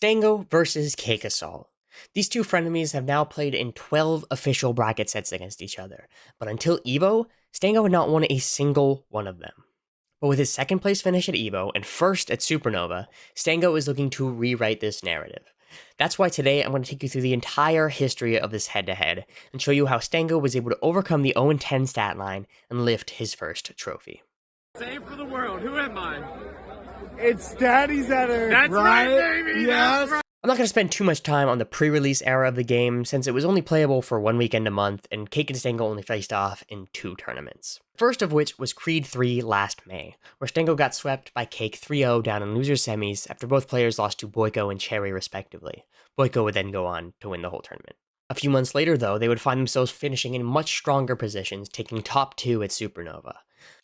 Stango versus CakeAssault. These two frenemies have now played in 12 official bracket sets against each other, but until Evo, Stango had not won a single one of them. But with his second place finish at Evo and first at Supernova, Stango is looking to rewrite this narrative. That's why today I'm going to take you through the entire history of this head-to-head and show you how Stango was able to overcome the 0-10 stat line and lift his first trophy. Save for the world, who am I? It's Daddy's at her. That's right, baby! Yes. That's right. I'm not going to spend too much time on the pre-release era of the game, since it was only playable for one weekend a month, and Cake and Stango only faced off in 2 tournaments. First of which was Creed 3 last May, where Stango got swept by Cake 3-0 down in losers semis after both players lost to Boyko and Cherry respectively. Boyko would then go on to win the whole tournament. A few months later though, they would find themselves finishing in much stronger positions, taking top 2 at Supernova.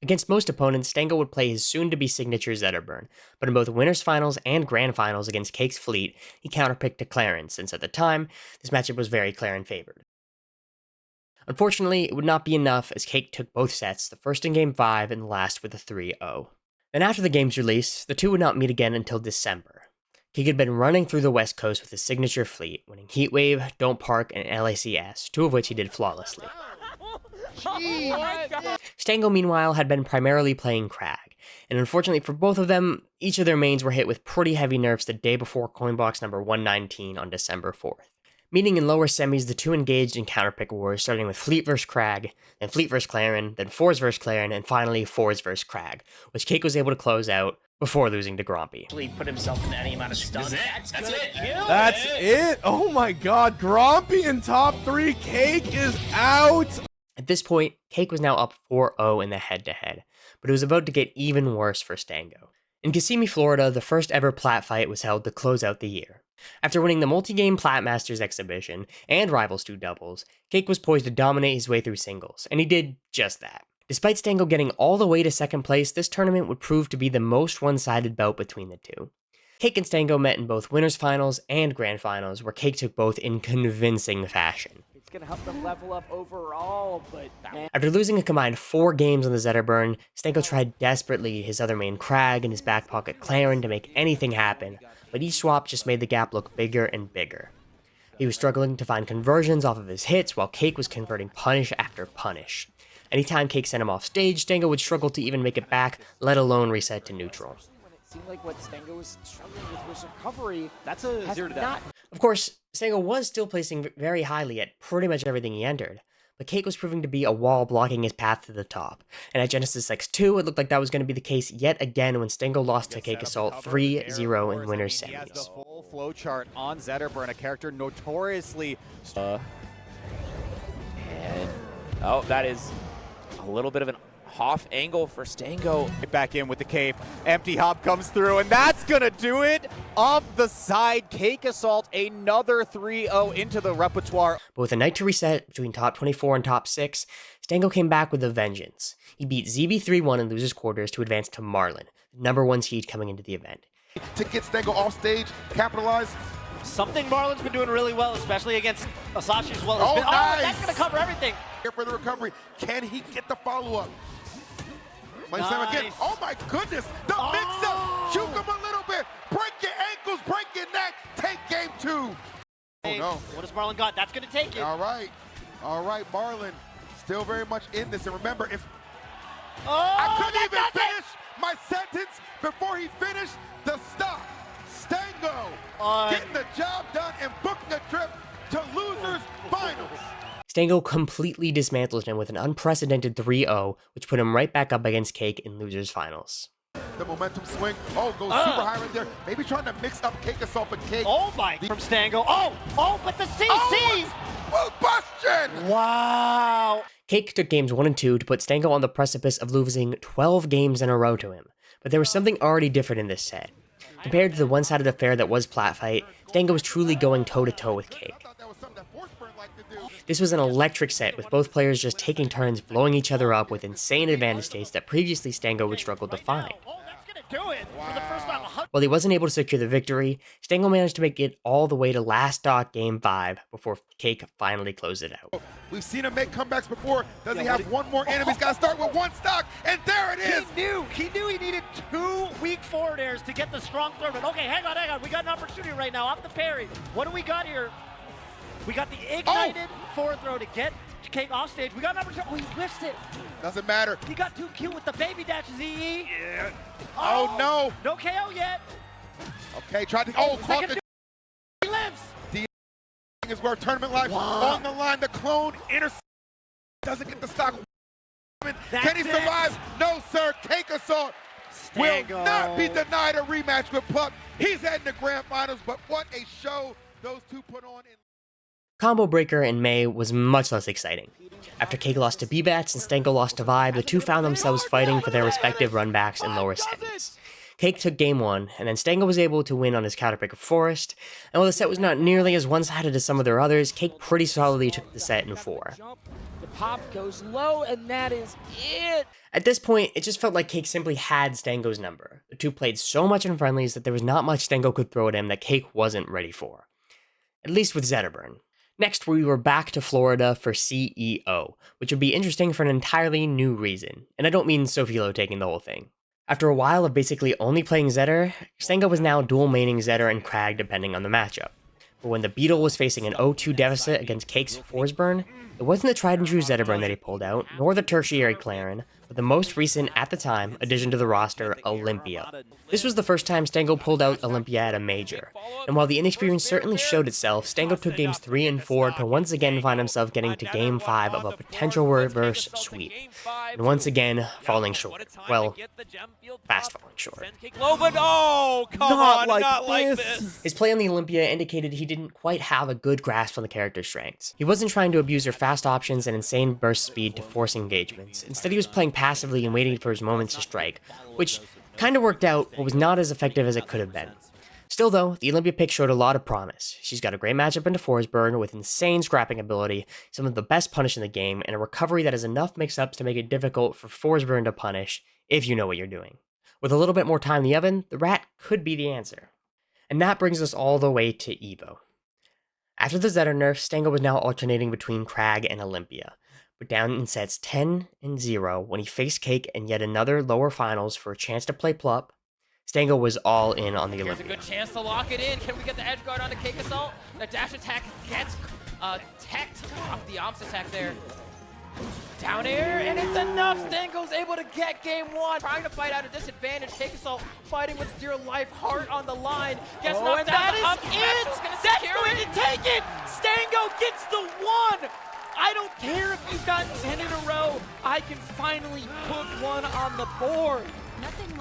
Against most opponents, Stango would play his soon-to-be signature Zetterburn, but in both Winners Finals and Grand Finals against Cake's fleet, he counterpicked to Claren, since at the time, this matchup was very Claren favored. Unfortunately, it would not be enough as Cake took both sets, the first in Game 5 and the last with a 3-0. Then after the game's release, the two would not meet again until December. Cake had been running through the West Coast with his signature fleet, winning Heatwave, Don't Park, and LACS, 2 of which he did flawlessly. Stango, meanwhile, had been primarily playing Crag, and unfortunately for both of them, each of their mains were hit with pretty heavy nerfs the day before Coinbox number 119 on December 4th. Meaning in lower semis, the two engaged in counterpick wars, starting with Fleet vs Crag, then Fleet vs Claren, then Fours vs Claren, and finally Fours vs Crag, which Cake was able to close out before losing to Grompy. He put himself in any amount of stun. That's it. That's it. Oh my God. Grompy in top 3. Cake is out. At this point, Cake was now up 4-0 in the head-to-head, but it was about to get even worse for Stango. In Kissimmee, Florida, the first ever Plat fight was held to close out the year. After winning the multi-game Plat Masters exhibition and Rivals 2 doubles, Cake was poised to dominate his way through singles, and he did just that. Despite Stango getting all the way to second place, this tournament would prove to be the most one-sided bout between the two. Cake and Stango met in both Winners Finals and Grand Finals, where Cake took both in convincing fashion. It's going to help them level up overall, but... After losing a combined 4 games on the Zetterburn, Stango tried desperately his other main Crag and his back pocket Claren to make anything happen, but each swap just made the gap look bigger and bigger. He was struggling to find conversions off of his hits, while Cake was converting punish after punish. Anytime Cake sent him off stage, Stango would struggle to even make it back, let alone reset to neutral. When it seemed like what Stango was struggling with was recovery. That's a 0 to that. Of course, Stango was still placing very highly at pretty much everything he entered, but Cake was proving to be a wall blocking his path to the top. And at Genesis X2, it looked like that was going to be the case yet again when Stango lost to CakeAssault 3-0 in Winners He has the semis. full flow chart on Zetterburn, a character notoriously... And oh, that is a little bit of an off angle for Stango. Back in with the cape. Empty hop comes through, and that's gonna do it. Off the side, CakeAssault, another 3-0 into the repertoire. But with a night to reset between top 24 and top 6, Stango came back with a vengeance. He beat ZB 3-1 in losers quarters to advance to Marlin, the number 1 seed coming into the event. To get Stango off stage, capitalize. Something Marlin's been doing really well, especially against Asashi as well. Oh, Nice. Oh, that's going to cover everything. Here for the recovery. Can he get the follow-up? Nice. Again. Oh my goodness, the mix-up. Juke him a little bit. Break your ankles, break your neck. Take game 2. Oh no. What has Marlin got? That's going to take it. All right, Marlin, still very much in this. And remember, if I couldn't even finish my sentence before he finished the stop. Stango getting the job done and booking a trip to losers finals. Stango completely dismantled him with an unprecedented 3-0, which put him right back up against Cake in losers finals. The momentum swing. Oh, goes super high right there. Maybe trying to mix up CakeAssault and Cake. Oh my, from Stango. Oh, but the CC! Oh, Combustion! Wow. Cake took games 1 and 2 to put Stango on the precipice of losing 12 games in a row to him, but there was something already different in this set. Compared to the one-sided affair that was Plat Fight, Stango was truly going toe-to-toe with Cake. This was an electric set, with both players just taking turns blowing each other up with insane advantage states that previously Stango would struggle to find. Oh, that's going to do it for the first time. While he wasn't able to secure the victory, Stango managed to make it all the way to last stock game 5 before Cake finally closed it out. We've seen him make comebacks before. Does he have one more enemy? He's got to start with one stock, and there it is. He knew he needed 2 weak forward airs to get the strong throw. But okay, hang on. We got an opportunity right now off the parry. What do we got here? We got the ignited forward throw to get Cake off stage. We got an opportunity. Oh, he missed it. Doesn't matter. He got too cute with the baby dashes, EE. Yeah. Oh, no. No KO yet. Okay, tried to. Oh, caught the. He lives. The is where tournament life on the line. The clone doesn't get the stock. Can he survive? No, sir. CakeAssault will not be denied a rematch with Pluck. He's heading to grand finals, but what a show those two put on. Combo Breaker in May was much less exciting. After Cake lost to B-Bats and Stango lost to Vibe, the two found themselves fighting for their respective runbacks in lower settings. Cake took game 1, and then Stango was able to win on his counterbreaker Forest, and while the set was not nearly as one-sided as some of their others, Cake pretty solidly took the set in 4. The pop goes low, and that is it. At this point, it just felt like Cake simply had Stango's number. The two played so much in friendlies that there was not much Stango could throw at him that Cake wasn't ready for. At least with Zetterburn. Next, we were back to Florida for CEO, which would be interesting for an entirely new reason, and I don't mean Sofilo taking the whole thing. After a while of basically only playing Zetter, Stango was now dual maining Zetter and Crag depending on the matchup. But when the Beetle was facing an 0-2 deficit against Cake's Forsburn, it wasn't the tried and true Zetterburn that he pulled out, nor the tertiary Clarin, but the most recent, at the time, addition to the roster, Olympia. This was the first time Stango pulled out Olympia at a major, and while the inexperience certainly showed itself, Stango took games 3 and 4 to once again find himself getting to game 5 of a potential reverse sweep, and once again, falling short. Well, fast falling short. Oh, come on, not like this. His play on the Olympia indicated he didn't quite have a good grasp on the character's strengths. He wasn't trying to abuse her fast options and insane burst speed to force engagements. Instead, he was playing passively and waiting for his moments to strike, which kinda worked out, but was not as effective as it could have been. Still though, the Olympia pick showed a lot of promise. She's got a great matchup into Forsburn with insane scrapping ability, some of the best punish in the game, and a recovery that has enough mix-ups to make it difficult for Forsburn to punish, if you know what you're doing. With a little bit more time in the oven, the Rat could be the answer. And that brings us all the way to Evo. After the Zetter nerf, Stango was now alternating between Crag and Olympia, but down in sets 10 and 0 when he faced Cake in yet another lower finals for a chance to play Plup. Stango was all in on the Olympia. Here's a good chance to lock it in. Can we get the edge guard on the CakeAssault? The dash attack gets teched off the ops attack there. Down air, and it's enough. Stango's able to get game 1. Trying to fight out a disadvantage. CakeAssault fighting with dear life, heart on the line. Gets knocked down. That is it. That's going to take it. Stango gets the 1. I don't care if you've got 10 in a row. I can finally put 1 on the board.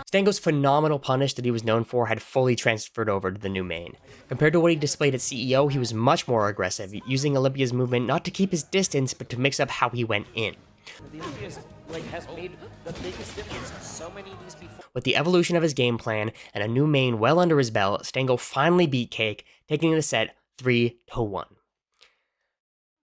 Stango's phenomenal punish that he was known for had fully transferred over to the new main. Compared to what he displayed at CEO, he was much more aggressive, using Olympia's movement not to keep his distance, but to mix up how he went in. The Olympia's has made the biggest difference in so many of these before. With the evolution of his game plan and a new main well under his belt, Stango finally beat Cake, taking the set 3-1.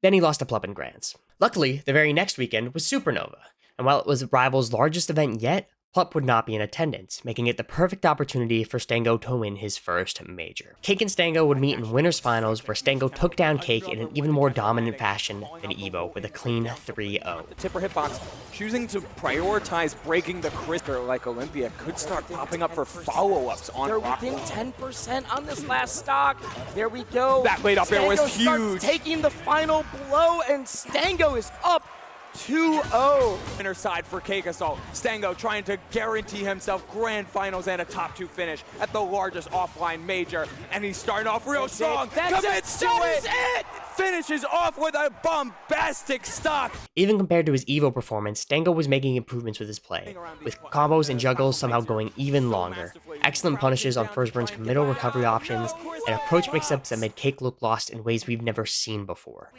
Then he lost to Plup in Grands. Luckily, the very next weekend was Supernova, and while it was Rival's largest event yet, Plup would not be in attendance, making it the perfect opportunity for Stango to win his first major. Cake and Stango would meet in winners finals, where Stango took down Cake in an even more dominant fashion than Evo with a clean 3-0. The tipper hitbox, choosing to prioritize breaking the crisper like Olympia could start popping up for follow-ups on They're Rock. within 10% on this last stock. There we go. That late up air was huge. Taking the final blow, and Stango is up 2-0. Inner side for CakeAssault. Stango trying to guarantee himself grand finals and a top 2 finish at the largest offline major. And he's starting off real strong. Commits to it. Finishes off with a bombastic stock. Even compared to his Evo performance, Stango was making improvements with his play, with combos and juggles somehow going even longer. Excellent punishes on Forsburn's committal recovery options, and approach mix-ups that made Cake look lost in ways we've never seen before.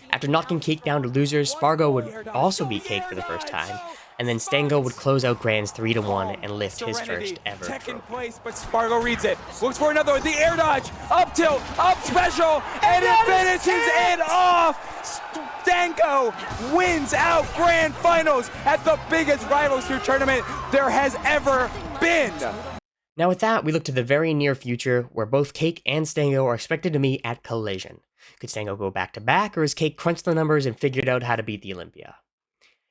After knocking Cake down to losers, Spargo would also beat Cake for the first time, and then Stango would close out Grands 3-1 and lift his first ever Tech in trophy. place, but Spargo reads it. Looks for another, the air dodge, up tilt, up special, and it finishes it off! Stango wins out grand finals at the biggest Rivals 2 tournament there has ever been. Now with that, we look to the very near future, where both Cake and Stango are expected to meet at Collision. Could Stango go back-to-back, or has Cake crunched the numbers and figured out how to beat the Olympia?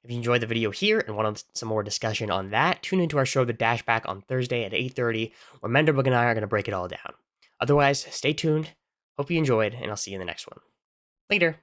If you enjoyed the video here and wanted some more discussion on that, tune into our show The Dashback on Thursday at 8:30, where Menderbug and I are going to break it all down. Otherwise, stay tuned, hope you enjoyed, and I'll see you in the next one. Later!